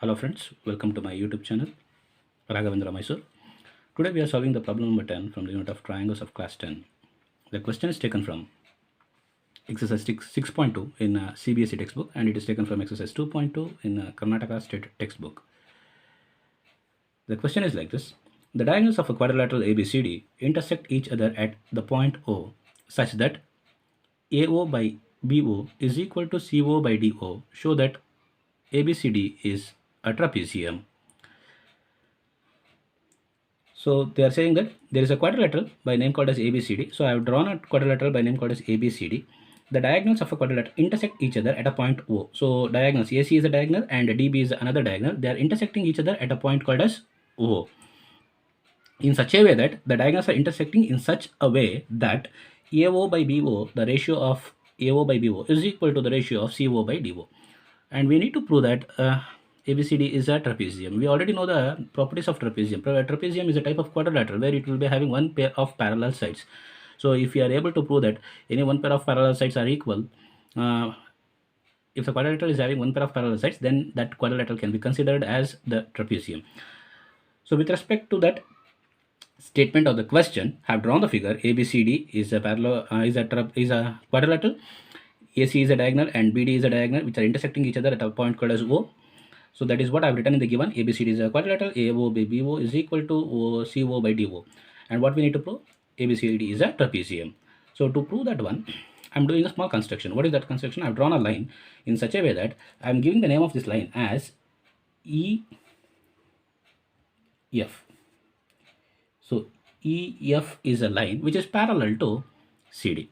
Hello friends, welcome to my YouTube channel, Raghavendra Mysore. Today we are solving the problem number 10 from the unit of triangles of class 10. The question is taken from exercise 6.2 in CBSE textbook, and it is taken from exercise 2.2 in Karnataka state textbook. The question is like this. The diagonals of a quadrilateral ABCD intersect each other at the point O such that AO by BO is equal to CO by DO. Show that ABCD is a trapezium. So they are saying that there is a quadrilateral by name called as ABCD. So I have drawn a quadrilateral by name called as ABCD. The diagonals of a quadrilateral intersect each other at a point O. So diagonals AC is a diagonal and DB is another diagonal. They are intersecting each other at a point called as O. In such a way that the diagonals are intersecting in such a way that AO by BO, the ratio of AO by BO is equal to the ratio of CO by DO. And we need to prove that ABCD is a trapezium. We already know the properties of trapezium. Trapezium is a type of quadrilateral where it will be having one pair of parallel sides. So if you are able to prove that any one pair of parallel sides are equal, if the quadrilateral is having one pair of parallel sides, then that quadrilateral can be considered as the trapezium. So with respect to that statement of the question, I have drawn the figure. ABCD is a parallel is a quadrilateral. AC is a diagonal and BD is a diagonal which are intersecting each other at a point called as O. So that is what I have written in the given. ABCD is a quadrilateral. AO by BO is equal to CO by DO. And what we need to prove? ABCD is a trapezium. So to prove that one, I am doing a small construction. What is that construction? I have drawn a line in such a way that I am giving the name of this line as EF. So EF is a line which is parallel to CD.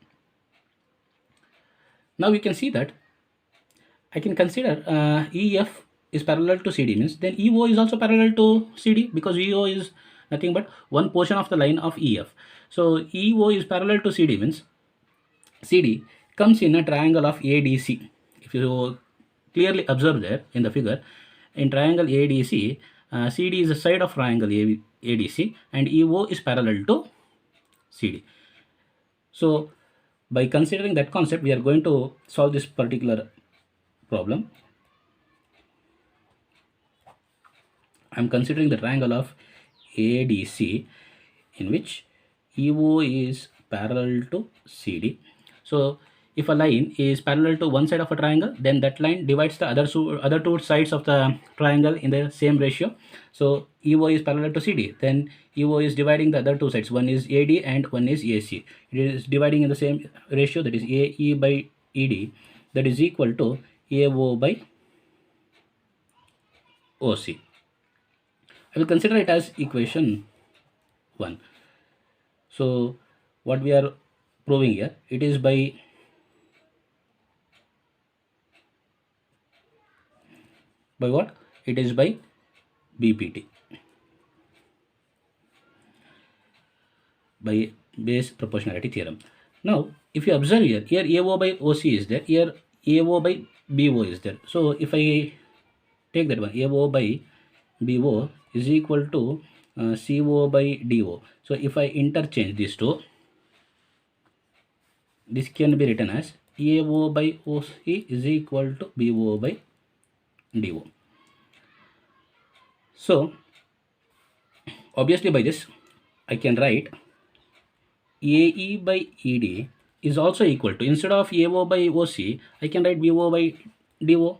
Now we can see that I can consider EF is parallel to CD, means then EO is also parallel to CD, because EO is nothing but one portion of the line of EF. So EO is parallel to CD, means CD comes in a triangle of ADC. If you clearly observe there in the figure, in triangle ADC, CD is a side of triangle ADC and EO is parallel to CD. So by considering that concept, we are going to solve this particular problem. I am considering the triangle of ADC in which EO is parallel to CD. So if a line is parallel to one side of a triangle, then that line divides the other two sides of the triangle in the same ratio. So EO is parallel to CD, then EO is dividing the other two sides. One is AD and one is AC. It is dividing in the same ratio, that is AE by ED, that is equal to AO by OC. I will consider it as equation 1. So what we are proving here, it is by what? It is by BPT, by base proportionality theorem. Now if you observe here AO by OC is there, here AO by BO is there. So if I take that one, AO by BO is equal to CO by DO. So if I interchange these two, this can be written as AO by OC is equal to BO by DO. So obviously by this I can write AE by ED is also equal to, instead of AO by OC, I can write BO by DO.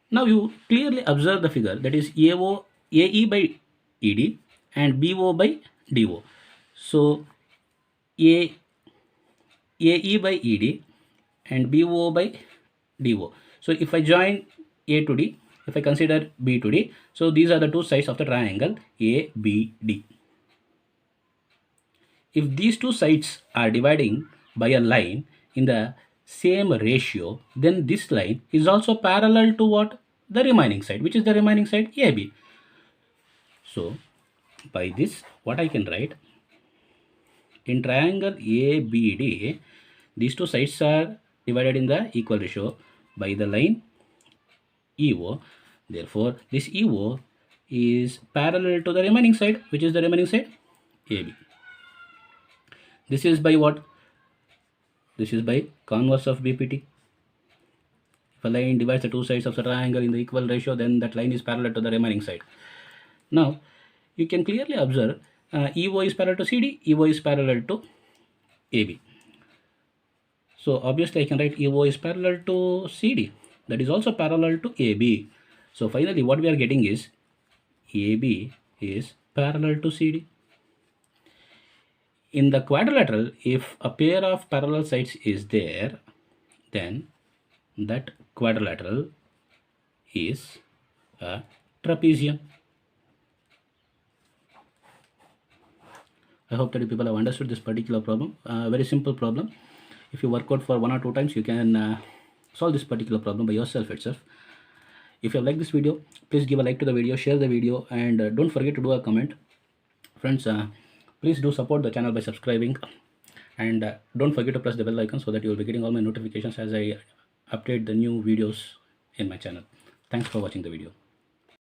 Now you clearly observe the figure, that is AE by ED and BO by DO. So AE by ED and BO by DO. So if I join A to D, if I consider B to D, so these are the two sides of the triangle ABD. If these two sides are dividing by a line in the same ratio, then this line is also parallel to what? The remaining side. Which is the remaining side? AB. So by this, what I can write, in triangle ABD, these two sides are divided in the equal ratio by the line EO. Therefore this EO is parallel to the remaining side. Which is the remaining side? AB. This is by what? This is by converse of BPT. If a line divides the two sides of the triangle in the equal ratio, then that line is parallel to the remaining side. Now, you can clearly observe EO is parallel to CD, EO is parallel to AB. So obviously I can write EO is parallel to CD, that is also parallel to AB. So finally what we are getting is AB is parallel to CD. In the quadrilateral, if a pair of parallel sides is there, then that quadrilateral is a trapezium. I hope that you people have understood this particular problem. Very simple problem. If you work out for 1 or 2 times, you can solve this particular problem by yourself itself. If you have liked this video, please give a like to the video, share the video, and don't forget to do a comment. Friends, please do support the channel by subscribing, and don't forget to press the bell icon so that you will be getting all my notifications as I update the new videos in my channel. Thanks for watching the video.